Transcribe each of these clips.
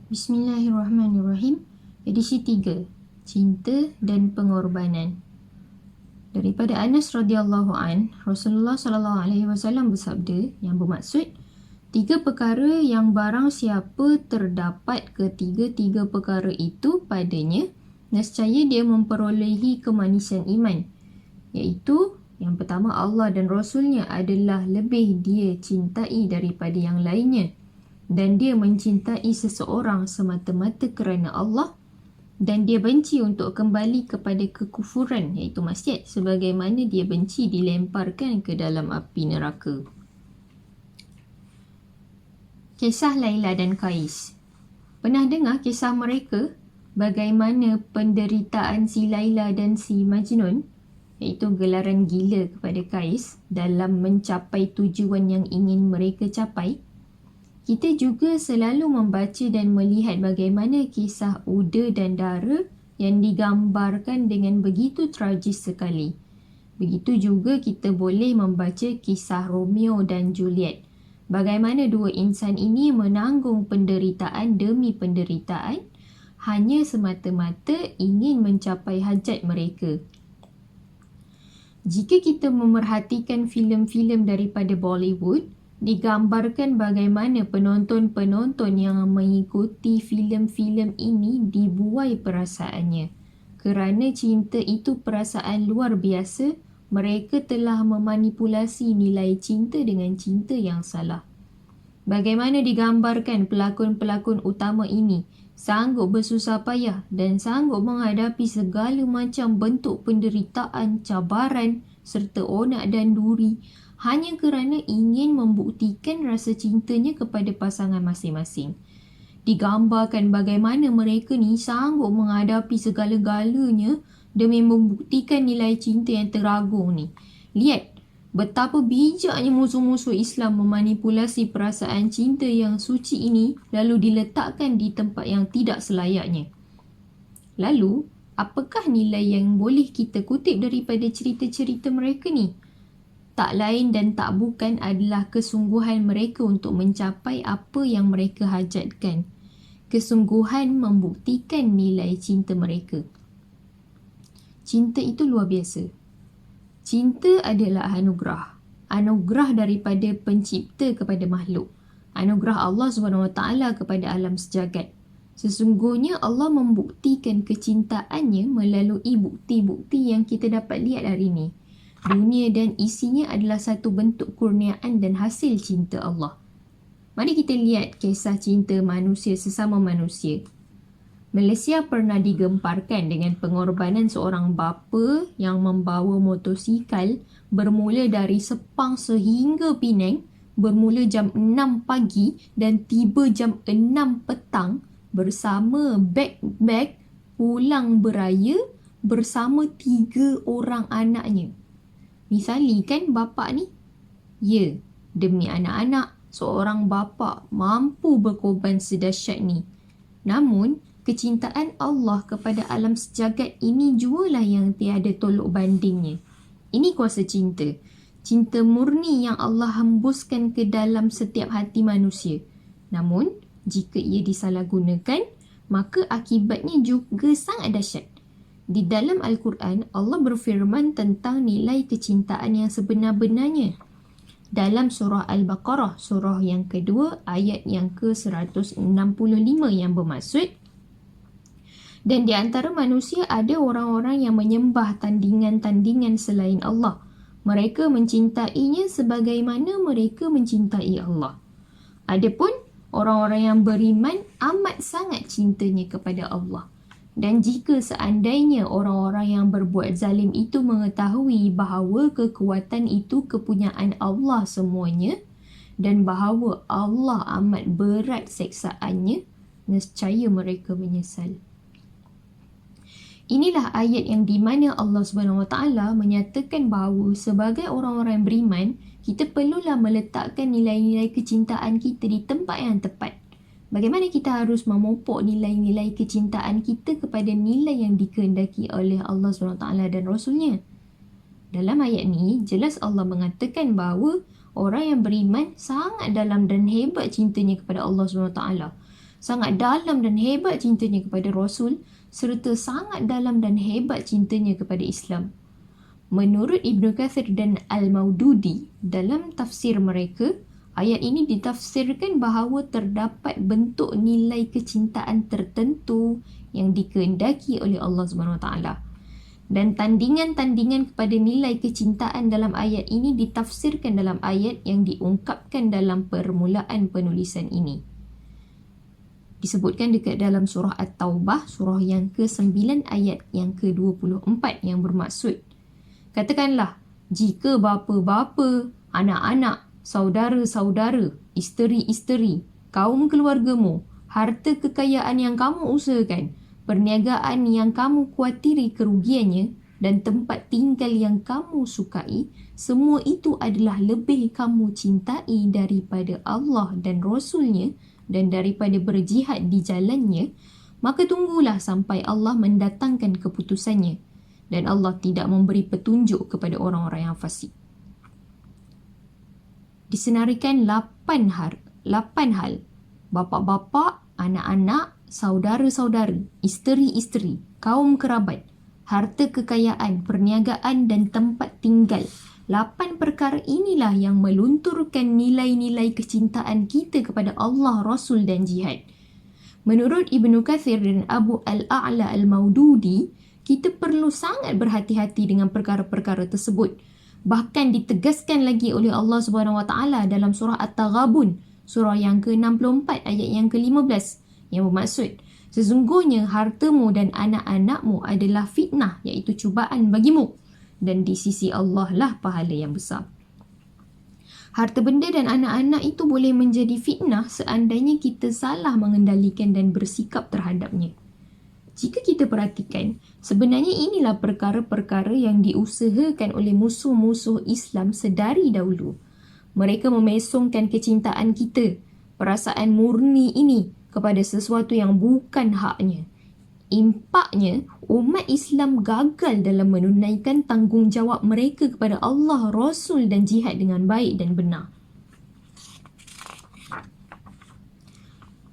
Bismillahirrahmanirrahim. Edisi 3. Cinta dan Pengorbanan. Daripada Anas radhiyallahu an, Rasulullah sallallahu alaihi wasallam bersabda yang bermaksud 3 perkara yang barang siapa terdapat ketiga-tiga perkara itu padanya, nescaya dia memperolehi kemanisan iman. Iaitu yang pertama, Allah dan Rasulnya adalah lebih dia cintai daripada yang lainnya. Dan dia mencintai seseorang semata-mata kerana Allah, dan dia benci untuk kembali kepada kekufuran iaitu maksiat, sebagaimana dia benci dilemparkan ke dalam api neraka. Kisah Laila dan Qais. Pernah dengar kisah mereka bagaimana penderitaan si Laila dan si Majnun, iaitu gelaran gila kepada Qais dalam mencapai tujuan yang ingin mereka capai? Kita juga selalu membaca dan melihat bagaimana kisah Uda dan Dara yang digambarkan dengan begitu tragis sekali. Begitu juga kita boleh membaca kisah Romeo dan Juliet. Bagaimana dua insan ini menanggung penderitaan demi penderitaan hanya semata-mata ingin mencapai hajat mereka. Jika kita memerhatikan filem-filem daripada Bollywood, digambarkan bagaimana penonton-penonton yang mengikuti filem-filem ini dibuai perasaannya. Kerana cinta itu perasaan luar biasa, mereka telah memanipulasi nilai cinta dengan cinta yang salah. Bagaimana digambarkan pelakon-pelakon utama ini sanggup bersusah payah dan sanggup menghadapi segala macam bentuk penderitaan, cabaran serta onak dan duri hanya kerana ingin membuktikan rasa cintanya kepada pasangan masing-masing. Digambarkan bagaimana mereka ni sanggup menghadapi segala-galanya demi membuktikan nilai cinta yang teragung ni. Lihat betapa bijaknya musuh-musuh Islam memanipulasi perasaan cinta yang suci ini lalu diletakkan di tempat yang tidak selayaknya. Lalu, apakah nilai yang boleh kita kutip daripada cerita-cerita mereka ni? Tak lain dan tak bukan adalah kesungguhan mereka untuk mencapai apa yang mereka hajatkan. Kesungguhan membuktikan nilai cinta mereka. Cinta itu luar biasa. Cinta adalah anugerah. Anugerah daripada pencipta kepada makhluk. Anugerah Allah SWT kepada alam sejagat. Sesungguhnya Allah membuktikan kecintaannya melalui bukti-bukti yang kita dapat lihat hari ini. Dunia dan isinya adalah satu bentuk kurniaan dan hasil cinta Allah. Mari kita lihat kisah cinta manusia sesama manusia. Malaysia pernah digemparkan dengan pengorbanan seorang bapa yang membawa motosikal bermula dari Sepang sehingga Penang, bermula jam 6 pagi dan tiba jam 6 petang bersama beg-beg pulang beraya bersama 3 orang anaknya. Misali kan bapa ni? Ya, demi anak-anak, seorang bapa mampu berkorban sedahsyat ni. Namun, kecintaan Allah kepada alam sejagat ini jualah yang tiada tolok bandingnya. Ini kuasa cinta. Cinta murni yang Allah hembuskan ke dalam setiap hati manusia. Namun, jika ia disalahgunakan, maka akibatnya juga sangat dahsyat. Di dalam Al-Quran, Allah berfirman tentang nilai kecintaan yang sebenar-benarnya. Dalam surah Al-Baqarah, surah yang kedua, ayat yang ke-165 yang bermaksud, dan di antara manusia ada orang-orang yang menyembah tandingan-tandingan selain Allah. Mereka mencintainya sebagaimana mereka mencintai Allah. Adapun orang-orang yang beriman amat sangat cintanya kepada Allah. Dan jika seandainya orang-orang yang berbuat zalim itu mengetahui bahawa kekuatan itu kepunyaan Allah semuanya dan bahawa Allah amat berat seksaannya, nescaya mereka menyesal. Inilah ayat yang di mana Allah SWT menyatakan bahawa sebagai orang-orang yang beriman, kita perlulah meletakkan nilai-nilai kecintaan kita di tempat yang tepat. Bagaimana kita harus memupuk nilai-nilai kecintaan kita kepada nilai yang dikehendaki oleh Allah SWT dan Rasulnya? Dalam ayat ni, jelas Allah mengatakan bahawa orang yang beriman sangat dalam dan hebat cintanya kepada Allah SWT. sangat dalam dan hebat cintanya kepada Rasul serta sangat dalam dan hebat cintanya kepada Islam. Menurut Ibn Kathir dan Al-Maududi, dalam tafsir mereka, ayat ini ditafsirkan bahawa terdapat bentuk nilai kecintaan tertentu yang dikehendaki oleh Allah SWT. Dan tandingan-tandingan kepada nilai kecintaan dalam ayat ini ditafsirkan dalam ayat yang diungkapkan dalam permulaan penulisan ini. Disebutkan dekat dalam surah At-Taubah, surah yang ke-9 ayat yang ke-24 yang bermaksud, katakanlah, jika bapa-bapa, anak-anak, saudara-saudara, isteri-isteri, kaum keluargamu, harta kekayaan yang kamu usahakan, perniagaan yang kamu kuatiri kerugiannya dan tempat tinggal yang kamu sukai, semua itu adalah lebih kamu cintai daripada Allah dan Rasulnya dan daripada berjihad di jalannya, maka tunggulah sampai Allah mendatangkan keputusannya dan Allah tidak memberi petunjuk kepada orang-orang yang fasik. Disenarikan 8 hal. Bapa-bapa, anak-anak, saudara-saudara, isteri-isteri, kaum kerabat, harta kekayaan, perniagaan dan tempat tinggal. 8 perkara inilah yang melunturkan nilai-nilai kecintaan kita kepada Allah, Rasul dan jihad. Menurut Ibn Kathir dan Abu Al-A'la Al-Maududi, kita perlu sangat berhati-hati dengan perkara-perkara tersebut. Bahkan ditegaskan lagi oleh Allah SWT dalam surah At-Taghabun, surah yang ke-64 ayat yang ke-15 yang bermaksud, sesungguhnya hartamu dan anak-anakmu adalah fitnah, iaitu cubaan bagimu, dan di sisi Allah lah pahala yang besar. Harta benda dan anak-anak itu boleh menjadi fitnah seandainya kita salah mengendalikan dan bersikap terhadapnya. Jika kita perhatikan, sebenarnya inilah perkara-perkara yang diusahakan oleh musuh-musuh Islam sedari dahulu. Mereka memesongkan kecintaan kita, perasaan murni ini kepada sesuatu yang bukan haknya. Impaknya, umat Islam gagal dalam menunaikan tanggungjawab mereka kepada Allah, Rasul dan jihad dengan baik dan benar.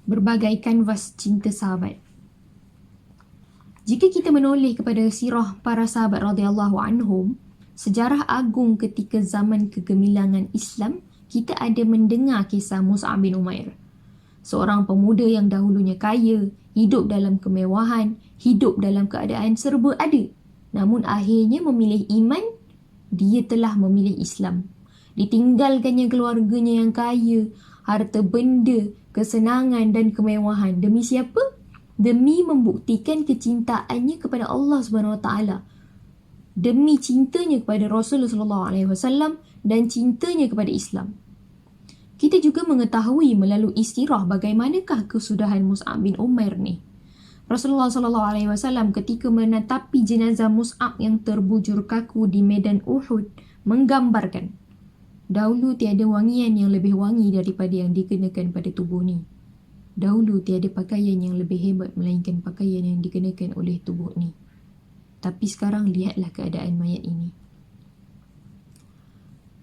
Berbagai kanvas cinta sahabat. Jika kita menoleh kepada sirah para sahabat radhiyallahu anhum, sejarah agung ketika zaman kegemilangan Islam, kita ada mendengar kisah Mus'ab bin Umair. Seorang pemuda yang dahulunya kaya, hidup dalam kemewahan, hidup dalam keadaan serba ada. Namun akhirnya memilih iman, dia telah memilih Islam. Ditinggalkannya keluarganya yang kaya, harta benda, kesenangan dan kemewahan. Demi siapa? Demi membuktikan kecintaannya kepada Allah SWT, demi cintanya kepada Rasulullah SAW dan cintanya kepada Islam. Kita juga mengetahui melalui sirah bagaimanakah kesudahan Mus'ab bin Umair ni. Rasulullah SAW ketika menatapi jenazah Mus'ab yang terbujur kaku di medan Uhud menggambarkan, dahulu tiada wangian yang lebih wangi daripada yang dikenakan pada tubuh ni. Dahulu tiada pakaian yang lebih hebat melainkan pakaian yang dikenakan oleh tubuh ni. Tapi sekarang lihatlah keadaan mayat ini.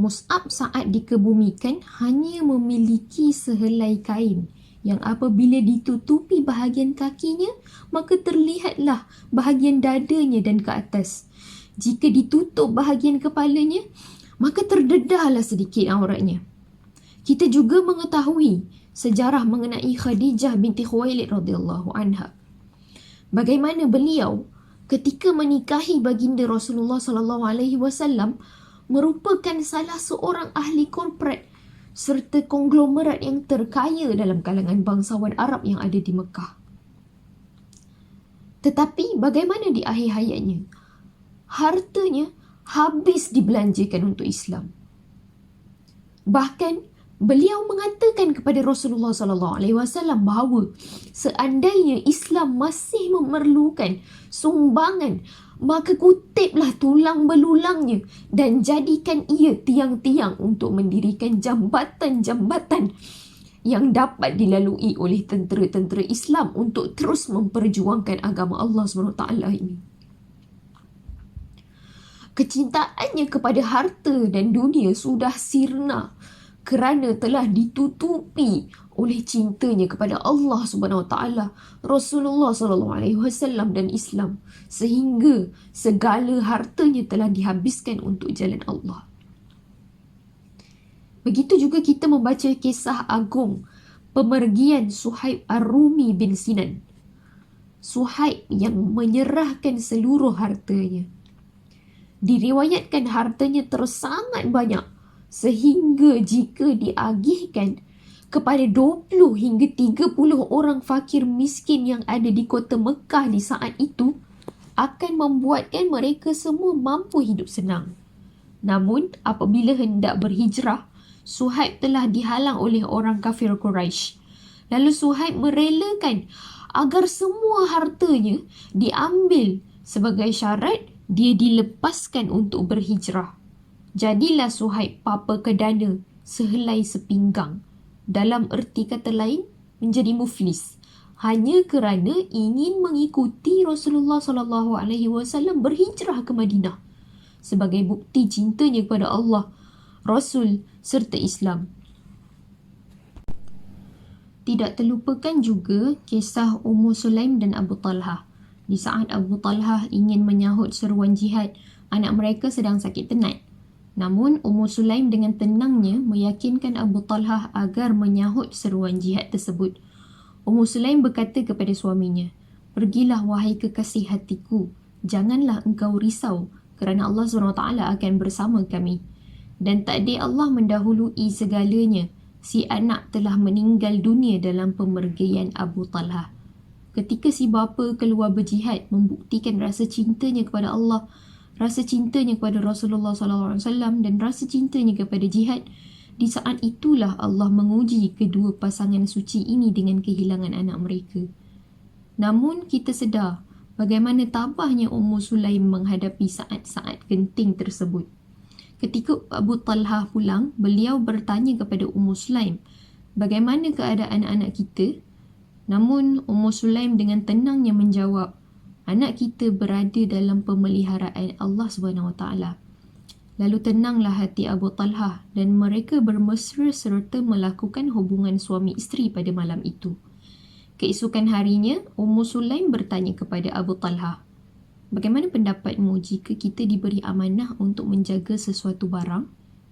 Mus'ab saat dikebumikan hanya memiliki sehelai kain yang apabila ditutupi bahagian kakinya, maka terlihatlah bahagian dadanya dan ke atas. Jika ditutup bahagian kepalanya, maka terdedahlah sedikit auratnya. Kita juga mengetahui sejarah mengenai Khadijah binti Khuwailid radhiyallahu anha. Bagaimana beliau ketika menikahi baginda Rasulullah sallallahu alaihi wasallam merupakan salah seorang ahli korporat serta konglomerat yang terkaya dalam kalangan bangsawan Arab yang ada di Mekah. Tetapi bagaimana di akhir hayatnya? Hartanya habis dibelanjakan untuk Islam. Bahkan beliau mengatakan kepada Rasulullah SAW bahawa seandainya Islam masih memerlukan sumbangan, maka kutiplah tulang belulangnya dan jadikan ia tiang-tiang untuk mendirikan jambatan-jambatan yang dapat dilalui oleh tentera-tentera Islam untuk terus memperjuangkan agama Allah SWT ini. Kecintaannya kepada harta dan dunia sudah sirna kerana telah ditutupi oleh cintanya kepada Allah Subhanahu Wa Taala, Rasulullah Sallallahu Alaihi Wasallam dan Islam, sehingga segala hartanya telah dihabiskan untuk jalan Allah. Begitu juga kita membaca kisah agung pemergian Suhaib Ar-Rumi bin Sinan. Suhaib yang menyerahkan seluruh hartanya. Diriwayatkan hartanya terus sangat banyak sehingga jika diagihkan kepada 20 hingga 30 orang fakir miskin yang ada di kota Mekah di saat itu, akan membuatkan mereka semua mampu hidup senang. Namun apabila hendak berhijrah, Suhaib telah dihalang oleh orang kafir Quraisy. Lalu Suhaib merelakan agar semua hartanya diambil sebagai syarat dia dilepaskan untuk berhijrah. Jadilah Suhaib papa kedana sehelai sepinggang. Dalam erti kata lain, menjadi muflis. Hanya kerana ingin mengikuti Rasulullah SAW berhijrah ke Madinah sebagai bukti cintanya kepada Allah, Rasul serta Islam. Tidak terlupakan juga kisah Ummu Sulaim dan Abu Talhah. Di saat Abu Talhah ingin menyahut seruan jihad, anak mereka sedang sakit tenat. Namun Ummu Sulaim dengan tenangnya meyakinkan Abu Talhah agar menyahut seruan jihad tersebut. Ummu Sulaim berkata kepada suaminya, "Pergilah wahai kekasih hatiku, janganlah engkau risau kerana Allah SWT akan bersama kami." Dan takdir Allah mendahului segalanya. Si anak telah meninggal dunia dalam pemergian Abu Talhah. Ketika si bapa keluar berjihad membuktikan rasa cintanya kepada Allah, rasa cintanya kepada Rasulullah SAW dan rasa cintanya kepada jihad, di saat itulah Allah menguji kedua pasangan suci ini dengan kehilangan anak mereka. Namun kita sedar bagaimana tabahnya Ummu Sulaim menghadapi saat-saat genting tersebut. Ketika Abu Talhah pulang, beliau bertanya kepada Ummu Sulaim, "Bagaimana keadaan anak kita?" Namun Ummu Sulaim dengan tenangnya menjawab, "Anak kita berada dalam pemeliharaan Allah SWT." Lalu tenanglah hati Abu Talhah dan mereka bermesra serta melakukan hubungan suami isteri pada malam itu. Keesokan harinya, Ummu Sulaim bertanya kepada Abu Talhah, "Bagaimana pendapatmu jika kita diberi amanah untuk menjaga sesuatu barang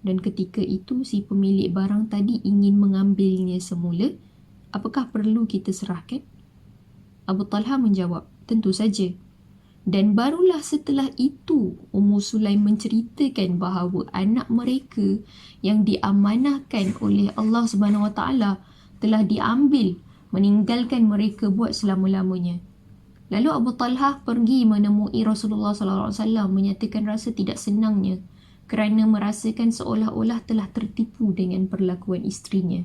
dan ketika itu si pemilik barang tadi ingin mengambilnya semula, apakah perlu kita serahkan?" Abu Talhah menjawab, "Tentu saja." Dan barulah setelah itu Ummu Sulaim menceritakan bahawa anak mereka yang diamanahkan oleh Allah SWT telah diambil, meninggalkan mereka buat selama-lamanya. Lalu Abu Talhah pergi menemui Rasulullah SAW menyatakan rasa tidak senangnya kerana merasakan seolah-olah telah tertipu dengan perlakuan isterinya.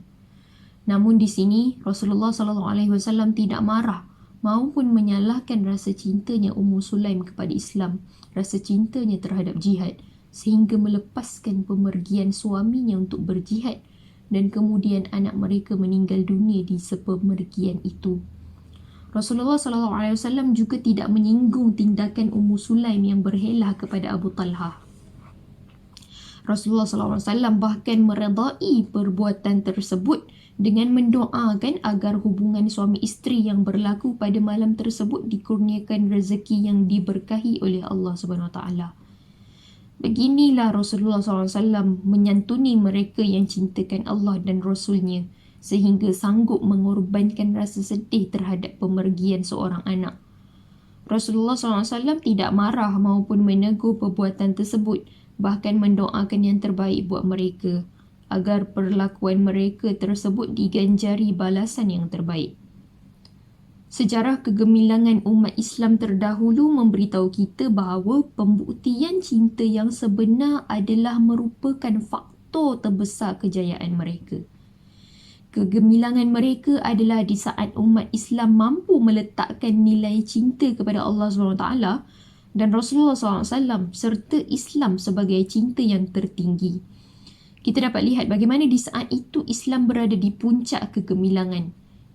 Namun di sini Rasulullah SAW tidak marah maupun menyalahkan rasa cintanya Ummu Sulaim kepada Islam, rasa cintanya terhadap jihad, sehingga melepaskan pemergian suaminya untuk berjihad dan kemudian anak mereka meninggal dunia di sepemergian itu. Rasulullah SAW juga tidak menyinggung tindakan Ummu Sulaim yang berhelah kepada Abu Talhah. Rasulullah SAW bahkan meredai perbuatan tersebut dengan mendoakan agar hubungan suami isteri yang berlaku pada malam tersebut dikurniakan rezeki yang diberkahi oleh Allah SWT. Beginilah Rasulullah SAW menyantuni mereka yang cintakan Allah dan Rasulnya sehingga sanggup mengorbankan rasa sedih terhadap pemergian seorang anak. Rasulullah SAW tidak marah maupun menegur perbuatan tersebut, bahkan mendoakan yang terbaik buat mereka agar perlakuan mereka tersebut diganjari balasan yang terbaik. Sejarah kegemilangan umat Islam terdahulu memberitahu kita bahawa pembuktian cinta yang sebenar adalah merupakan faktor terbesar kejayaan mereka. Kegemilangan mereka adalah di saat umat Islam mampu meletakkan nilai cinta kepada Allah SWT dan Rasulullah SAW serta Islam sebagai cinta yang tertinggi. Kita dapat lihat bagaimana di saat itu Islam berada di puncak kegemilangan.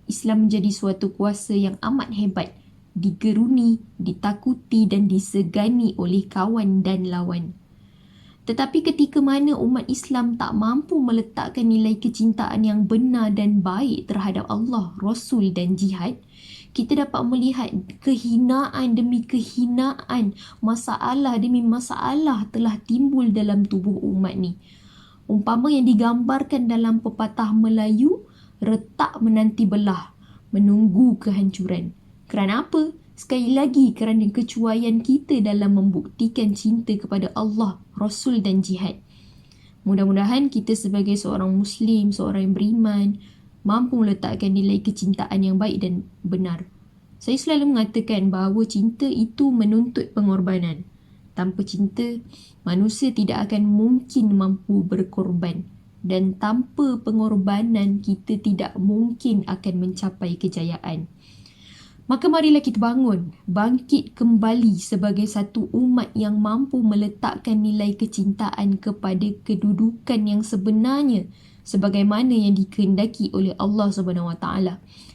Islam menjadi suatu kuasa yang amat hebat, digeruni, ditakuti dan disegani oleh kawan dan lawan. Tetapi ketika mana umat Islam tak mampu meletakkan nilai kecintaan yang benar dan baik terhadap Allah, Rasul dan jihad, kita dapat melihat kehinaan demi kehinaan, masalah demi masalah telah timbul dalam tubuh umat ni. Umpama yang digambarkan dalam pepatah Melayu, retak menanti belah, menunggu kehancuran. Kerana apa? Sekali lagi kerana kecuaian kita dalam membuktikan cinta kepada Allah, Rasul dan jihad. Mudah-mudahan kita sebagai seorang Muslim, seorang yang beriman, mampu meletakkan nilai kecintaan yang baik dan benar. Saya selalu mengatakan bahawa cinta itu menuntut pengorbanan. Tanpa cinta, manusia tidak akan mungkin mampu berkorban. Dan tanpa pengorbanan, kita tidak mungkin akan mencapai kejayaan. Maka marilah kita bangun, bangkit kembali sebagai satu umat yang mampu meletakkan nilai kecintaan kepada kedudukan yang sebenarnya sebagaimana yang dikehendaki oleh Allah SWT.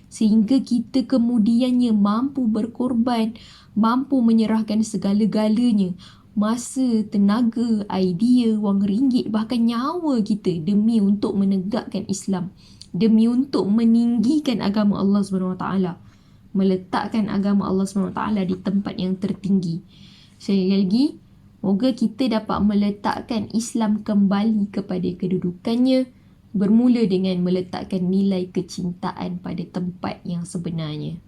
Sehingga kita kemudiannya mampu berkorban, mampu menyerahkan segala-galanya, masa, tenaga, idea, wang ringgit, bahkan nyawa kita demi untuk menegakkan Islam, demi untuk meninggikan agama Allah SWT, meletakkan agama Allah SWT di tempat yang tertinggi. Sekali lagi, moga kita dapat meletakkan Islam kembali kepada kedudukannya, bermula dengan meletakkan nilai kecintaan pada tempat yang sebenarnya.